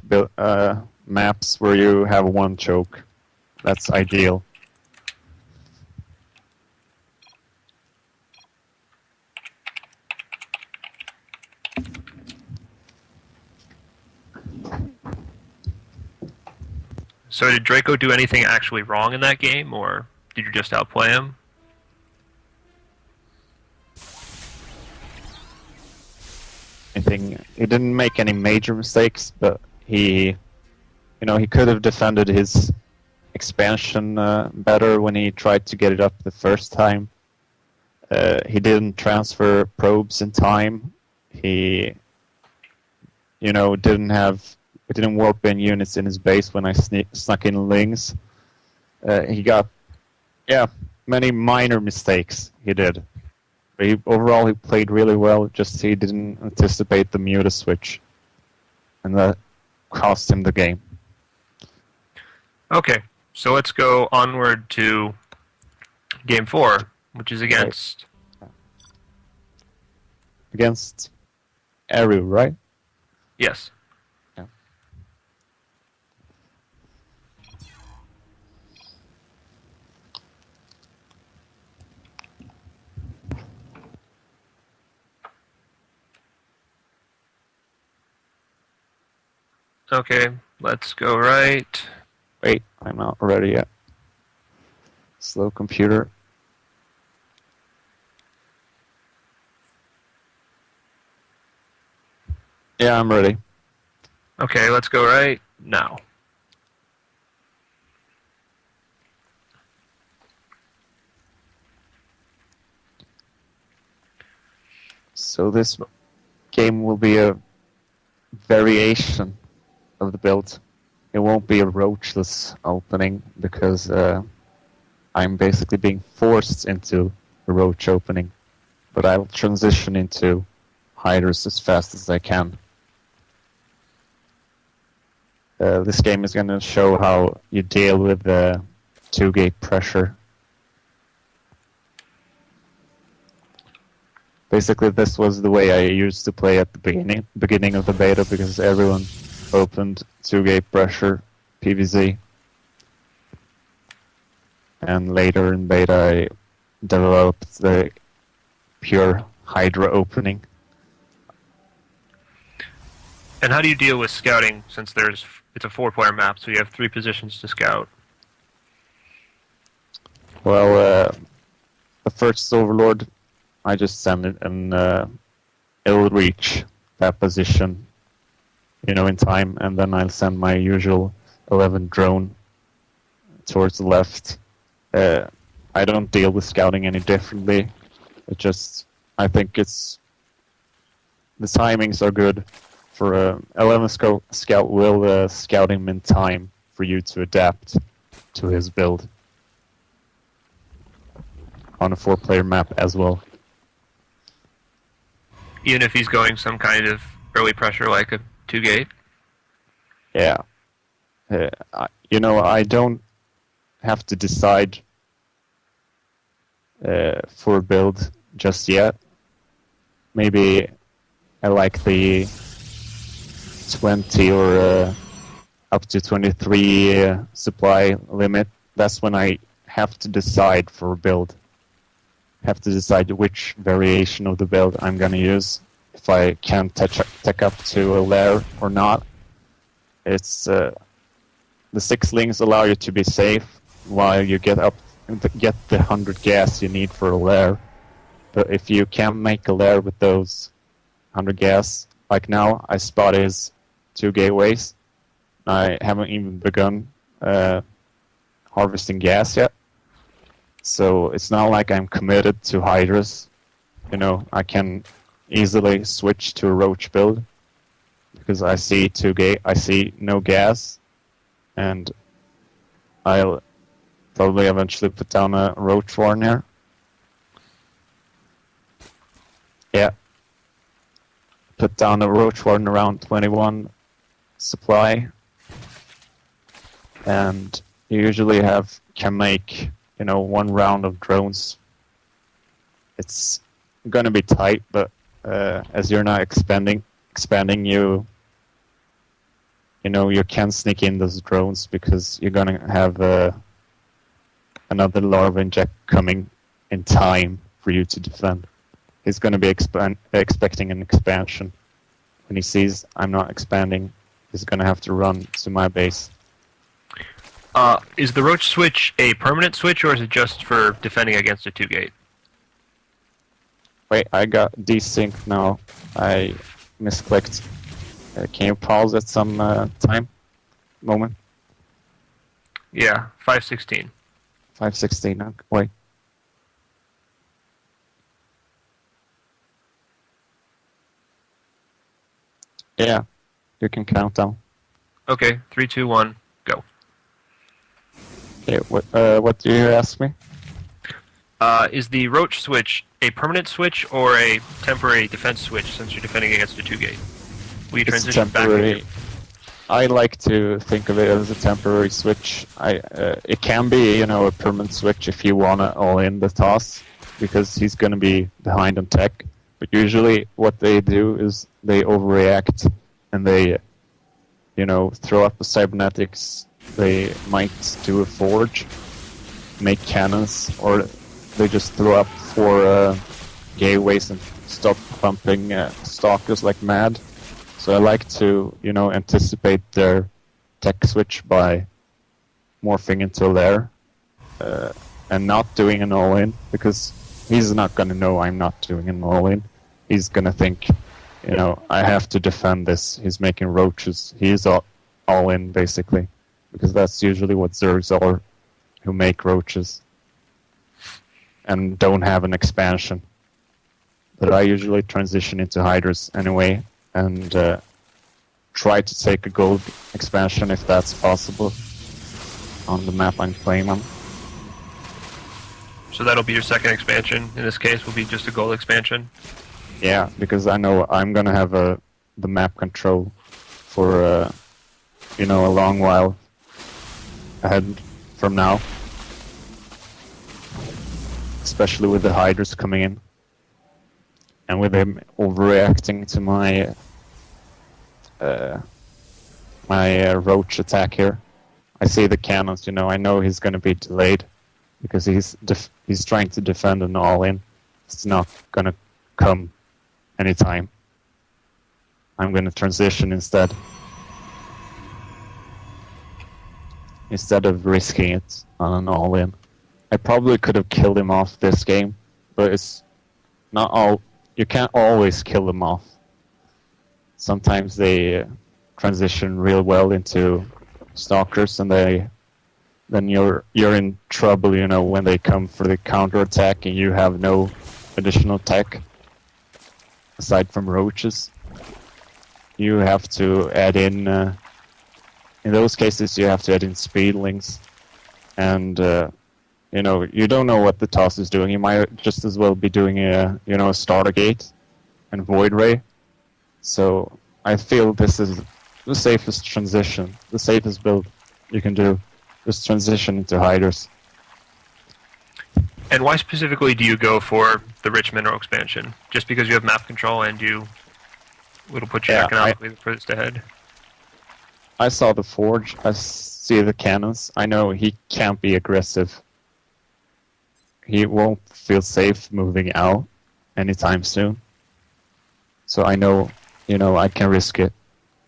maps where you have one choke. That's ideal. So did Draco do anything actually wrong in that game, or did you just outplay him? anything. He didn't make any major mistakes, but he could have defended his expansion better when he tried to get it up the first time. He didn't transfer probes in time. He, didn't warp in units in his base when I snuck in lings. He got, many minor mistakes he did. But overall, he played really well, just he didn't anticipate the muta switch. And that cost him the game. Okay, so let's go onward to Game 4, which is against... Against Eru, right? Yes. Yeah. Okay, let's go right. Wait, I'm not ready yet. Slow computer. Yeah, I'm ready. Okay, let's go right now. So this game will be a variation of the build. It won't be a Roachless opening because I'm basically being forced into a Roach opening. But I will transition into hiders as fast as I can. This game is going to show how you deal with the 2-gate pressure. Basically, this was the way I used to play at the beginning of the beta because everyone opened 2-gate pressure PVZ. And later in beta, I developed the pure Hydra opening. And how do you deal with scouting since it's a 4-player map, so you have 3 positions to scout? Well, the first Overlord, I just send it and it'll reach that position, in time, and then I'll send my usual 11 drone towards the left. I don't deal with scouting any differently. I think the timings are good. For 11 scout will scout him in time for you to adapt to his build on a 4-player map as well. Even if he's going some kind of early pressure like a 2-gate? Yeah. I don't have to decide for a build just yet. Maybe I like the 20 or up to 23 supply limit. That's when I have to decide for a build. Have to decide which variation of the build I'm going to use. If I can tech up to a lair or not. It's the 6 lings allow you to be safe while you get the 100 gas you need for a lair. But if you can't make a lair with those 100 gas, like now, I spot his 2 gateways. I haven't even begun harvesting gas yet. So it's not like I'm committed to hydras. I can easily switch to a roach build because I see 2-gate, I see no gas, and I'll probably eventually put down a roach warren here. Yeah. Put down a roach warden around 21 supply, and you usually can make 1 round of drones. It's gonna be tight, but as you're not expanding, you can sneak in those drones because you're gonna have another larva inject coming in time for you to defend. He's going to be expecting an expansion. When he sees I'm not expanding, he's going to have to run to my base. Is the roach switch a permanent switch, or is it just for defending against a 2-gate? Wait, I got desync now. I misclicked. Can you pause at some moment? Yeah, 516. 516. Okay. Wait. Yeah, you can count down. Okay, 3, 2, 1, go. Okay, what do you ask me? Is the Roach switch a permanent switch or a temporary defense switch since you're defending against a 2-gate? Will you It's transition temporary. back? I like to think of it as a temporary switch. It can be, a permanent switch if you want to all in the toss, because he's going to be behind on tech. But usually what they do is they overreact and they, throw up the cybernetics. They might do a forge, make cannons, or they just throw up 4 gateways and stop pumping stalkers like mad. So I like to, anticipate their tech switch by morphing into there and not doing an all-in, because he's not going to know I'm not doing an all-in. He's going to think, I have to defend this. He's making roaches. He's all-in, basically, because that's usually what Zergs are, who make roaches and don't have an expansion. But I usually transition into hiders anyway, and try to take a gold expansion if that's possible on the map I'm playing on. So that'll be your second expansion. In this case, will be just a gold expansion. Yeah, because I know I'm gonna have the map control for a long while ahead from now, especially with the hiders coming in and with him overreacting to my roach attack here. I see the cannons, I know he's going to be delayed because he's trying to defend an all-in. It's not going to come anytime. I'm going to transition instead of risking it on an all-in. I probably could have killed him off this game, but it's not all. You can't always kill them off. Sometimes they transition real well into stalkers, and then you're in trouble, when they come for the counterattack and you have no additional tech aside from roaches. You have to add in those cases you have to add in speedlings, and you don't know what the toss is doing. You might just as well be doing a starter gate and void ray. So I feel this is the safest transition, the safest build you can do. Just transition into hiders. And why specifically do you go for the rich mineral expansion? Just because you have map control and it'll put you economically furthest ahead? I saw the forge. I see the cannons. I know he can't be aggressive. He won't feel safe moving out anytime soon. So I know, I can risk it.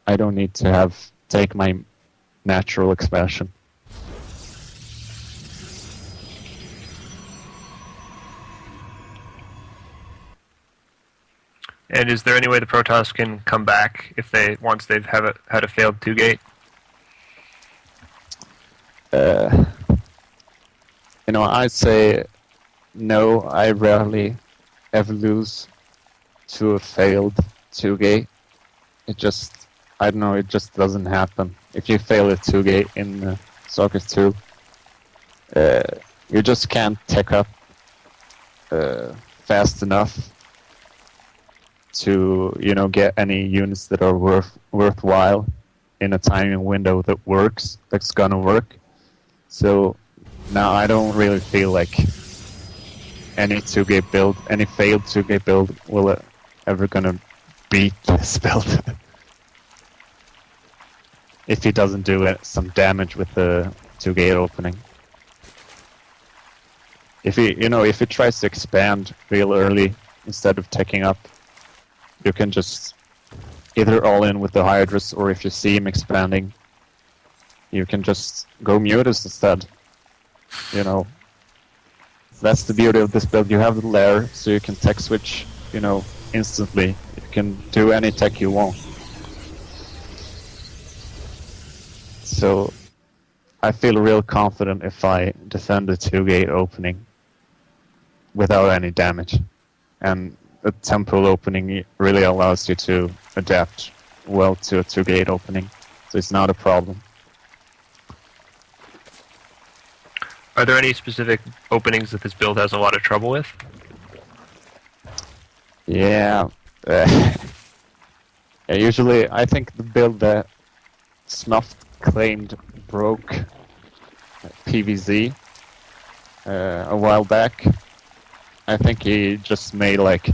I don't need to take my natural expansion. And is there any way the Protoss can come back once they've had a failed 2-gate? I'd say no. I rarely ever lose to a failed 2-gate. It just doesn't happen. If you fail a 2-gate in StarCraft 2, you just can't tech up fast enough to get any units that are worthwhile in a timing window that's gonna work. So now I don't really feel like any 2-gate build, any failed 2-gate build will ever gonna beat this build. If he doesn't do some damage with the 2-gate opening. If he tries to expand real early instead of taking up, you can just either all in with the Hydras, or if you see him expanding, you can just go Mutas instead. That's the beauty of this build. You have the lair, so you can tech switch, instantly. You You can do any tech you want. So I feel real confident if I defend the 2-gate opening without any damage. And the temple opening really allows you to adapt well to a 2-gate opening, so it's not a problem. Are there any specific openings that this build has a lot of trouble with? Yeah. Usually, I think the build that Snuff claimed broke PVZ a while back. I think he just made like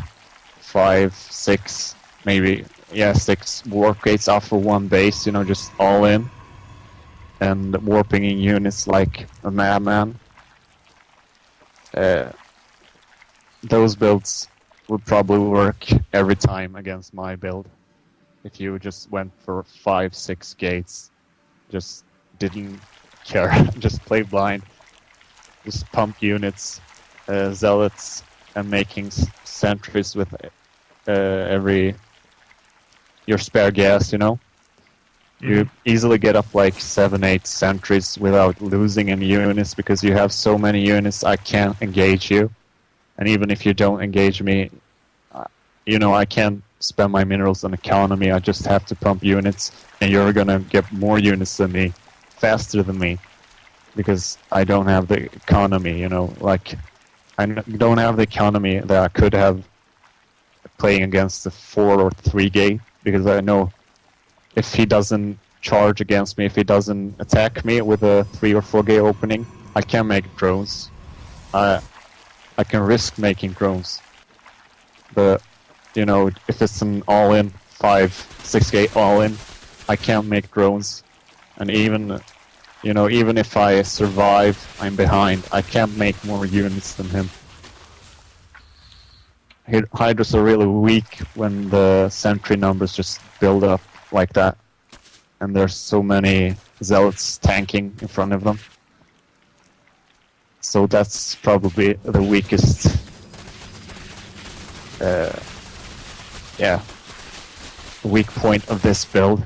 5, 6, maybe, yeah, 6 warp gates off of one base, just all in. And warping in units like a madman. Those builds would probably work every time against my build. If you just went for 5, 6 gates, just didn't care, just play blind, just pump units, zealots, and making sentries with your spare gas, You easily get up like 7, 8 sentries without losing any units, because you have so many units I can't engage you. And even if you don't engage me, I can't spend my minerals on economy. I just have to pump units, and you're gonna get more units than me, faster than me, because I don't have the economy, like, I don't have the economy that I could have playing against the 4 or 3 gate, because I know if he doesn't charge against me, if he doesn't attack me with a 3 or 4 gate opening, I can make drones. I can risk making drones. But, if it's an all-in 5, 6 gate all-in, I can't make drones. And even if I survive, I'm behind. I can't make more units than him. Hydras are really weak when the sentry numbers just build up like that, and there's so many zealots tanking in front of them. So that's probably the weakest weak point of this build.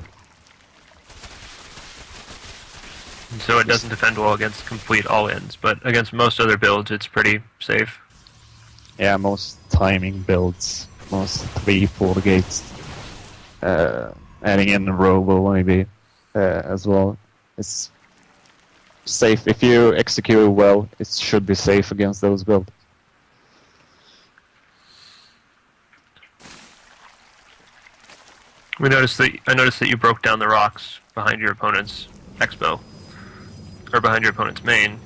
So it doesn't defend well against complete all-ins, but against most other builds it's pretty safe. Yeah, most timing builds, most 3, 4 gates, adding in the robo maybe as well. It's safe. If you execute it well, it should be safe against those builds. I noticed that you broke down the rocks behind your opponent's expo, or behind your opponent's main,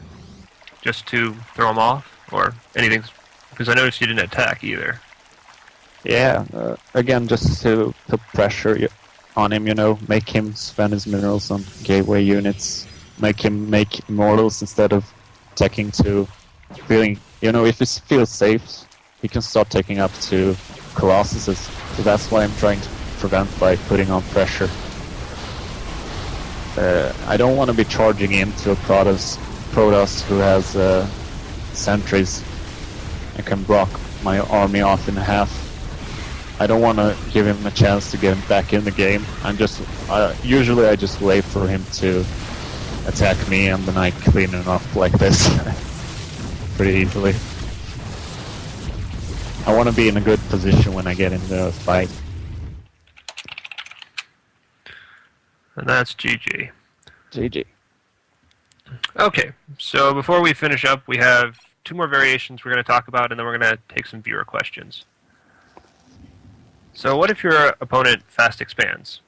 just to throw them off, or anything, because I noticed you didn't attack either. Yeah, again, just to put pressure on him, make him spend his minerals on gateway units, make him make immortals instead of attacking to feeling, if he feels safe, he can start taking up to Colossuses. So that's why I'm trying to prevent by putting on pressure. I don't want to be charging into a Protoss who has sentries and can block my army off in half. I don't want to give him a chance to get back in the game. Usually I just wait for him to attack me, and then I clean him up like this pretty easily. I want to be in a good position when I get into a fight. And that's GG. GG. Okay, so before we finish up, we have 2 more variations we're going to talk about, and then we're going to take some viewer questions. So what if your opponent fast expands?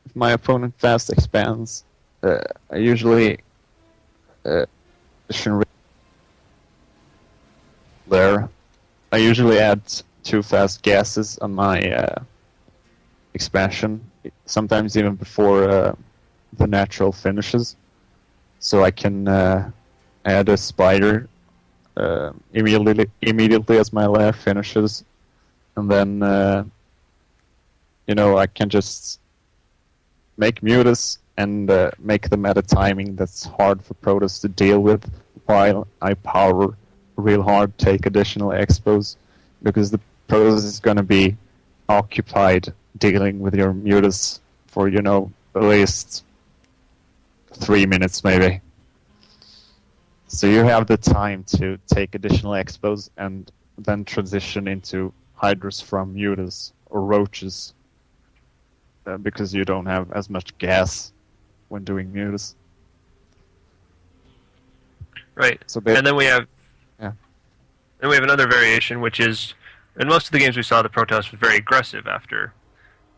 If my opponent fast expands, I usually I usually add 2 fast gases on my expansion, sometimes even before the natural finishes, so I can add a spider immediately as my lair finishes, and then I can just make mutas and make them at a timing that's hard for Protoss to deal with, while I power real hard, take additional expos, because the Protoss is going to be occupied dealing with your mutas for, at least 3 minutes maybe. So you have the time to take additional expos and then transition into hydras from mutas or roaches because you don't have as much gas when doing mutas. Right. So and then we have yeah. Then we have another variation, which is in most of the games we saw, the Protoss was very aggressive after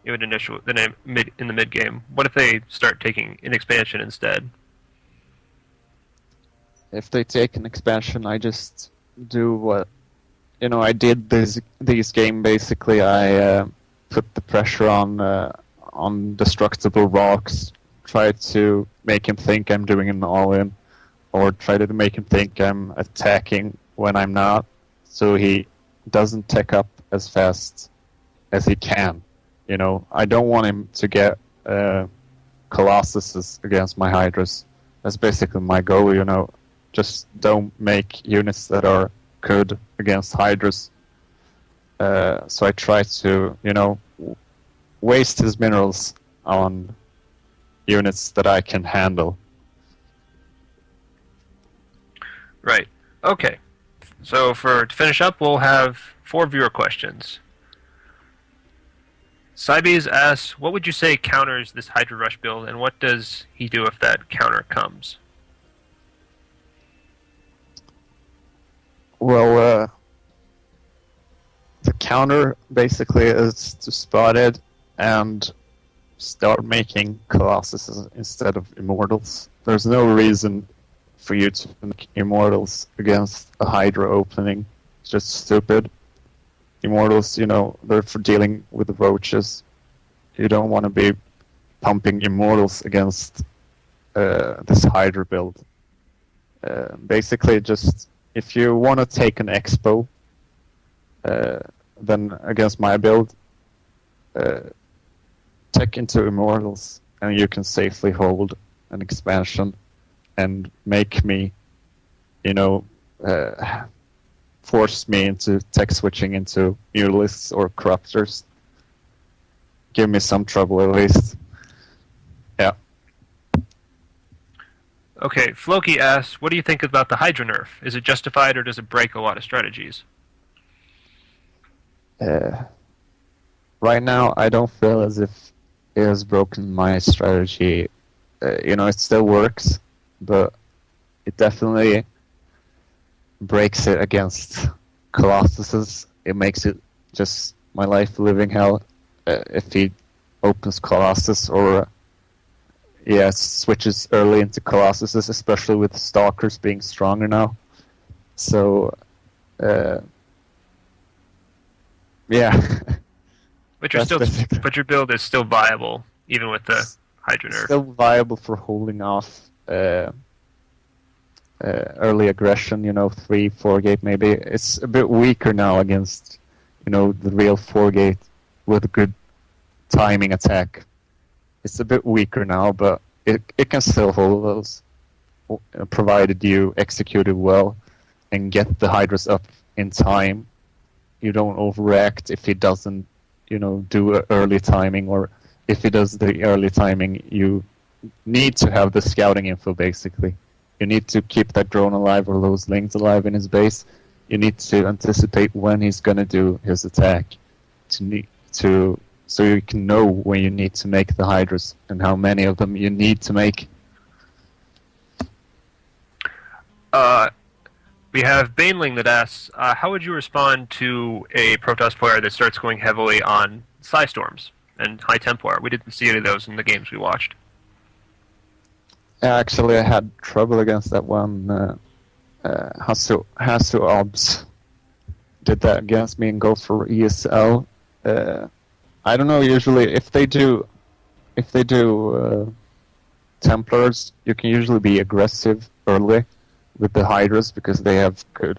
in the mid game. What if they start taking an expansion instead? If they take an expansion, I just do what I did these game basically. I put the pressure on destructible rocks, try to make him think I'm doing an all-in, or try to make him think I'm attacking when I'm not, so he doesn't tech up as fast as he can. I don't want him to get Colossuses against my Hydras. That's basically my goal, Just don't make units that are good against Hydras. So I try to, waste his minerals on units that I can handle. Right. Okay. So to finish up, we'll have 4 viewer questions. Cybes asks, what would you say counters this Hydra Rush build, and what does he do if that counter comes? Well, the counter basically is to spot it and start making Colossuses instead of Immortals. There's no reason for you to make Immortals against a Hydra opening. It's just stupid. Immortals, they're for dealing with the roaches. You don't want to be pumping Immortals against this Hydra build. Basically, just if you want to take an expo, then against my build, tech into Immortals, and you can safely hold an expansion and make me, force me into tech switching into Mutalisks or Corruptors. Give me some trouble at least. Yeah. Okay, Floki asks, what do you think about the Hydra nerf? Is it justified, or does it break a lot of strategies? Right now, I don't feel as if it has broken my strategy. It still works, but it definitely breaks it against Colossuses. It makes it just my life living hell if he opens Colossus or switches early into Colossuses, especially with Stalkers being stronger now. So, yeah. But your build is still viable, even with the Hydra nerf. Still viable for holding off early aggression, 3-4 gate maybe. It's a bit weaker now against, the real 4 gate with good timing attack. It's a bit weaker now, but it can still hold those, provided you execute it well and get the Hydras up in time. You don't overact if he doesn't, do early timing, or if he does the early timing, you need to have the scouting info, basically. You need to keep that drone alive or those lings alive in his base. You need to anticipate when he's going to do his attack so you can know when you need to make the Hydras and how many of them you need to make. We have Baneling that asks, how would you respond to a Protoss player that starts going heavily on Psystorms and High Templar? We didn't see any of those in the games we watched. Actually, I had trouble against that one. Hasu Obs did that against me and go for ESL. I don't know. Usually, if they do Templars, you can usually be aggressive early with the Hydras because they have good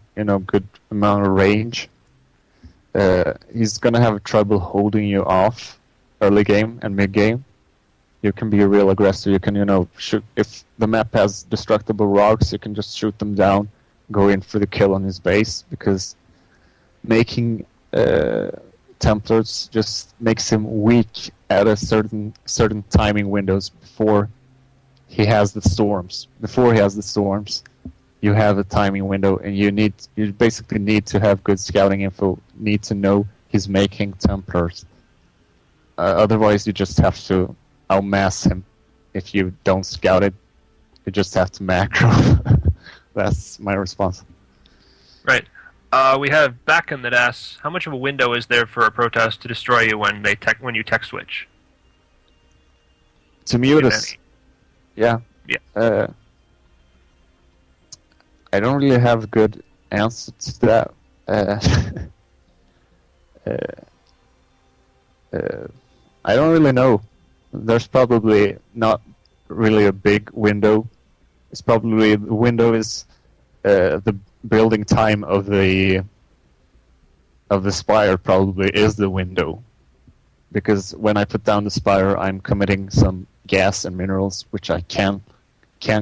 amount of range. He's gonna have trouble holding you off early game and mid game. You can be a real aggressor. You can, shoot. If the map has destructible rocks, you can just shoot them down, go in for the kill on his base, because making Templars just makes him weak at a certain timing windows before he has the storms. Before he has the storms, you have a timing window, and you basically need to have good scouting info. Need to know he's making Templars. Otherwise, you just have to outmass him. If you don't scout it, you just have to macro. That's my response. Right. We have Backham that asks, how much of a window is there for a Protoss to destroy you when you tech switch? To mute us. Yeah. Yeah. I don't really have a good answer to that. I don't really know. There's probably not really a big window. It's probably the window is the building time of the spire probably is the window, because when I put down the spire, I'm committing some gas and minerals which I can't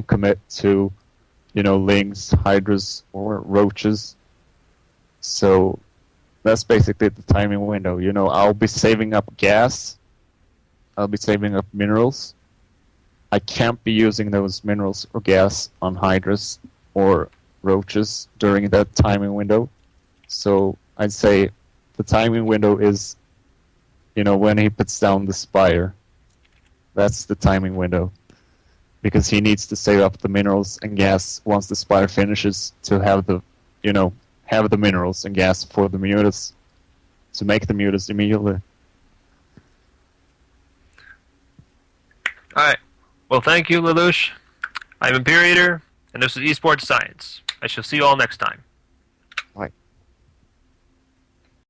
commit to, lings, hydras, or roaches. So that's basically the timing window. I'll be saving up gas. I'll be saving up minerals. I can't be using those minerals or gas on hydras or roaches during that timing window. So I'd say the timing window is, when he puts down the spire. That's the timing window. Because he needs to save up the minerals and gas once the spire finishes to have the minerals and gas for the mutas. To make the mutas immediately. Alright. Well, thank you, LaLush. I'm Imperator, and this is Esports Science. I shall see you all next time.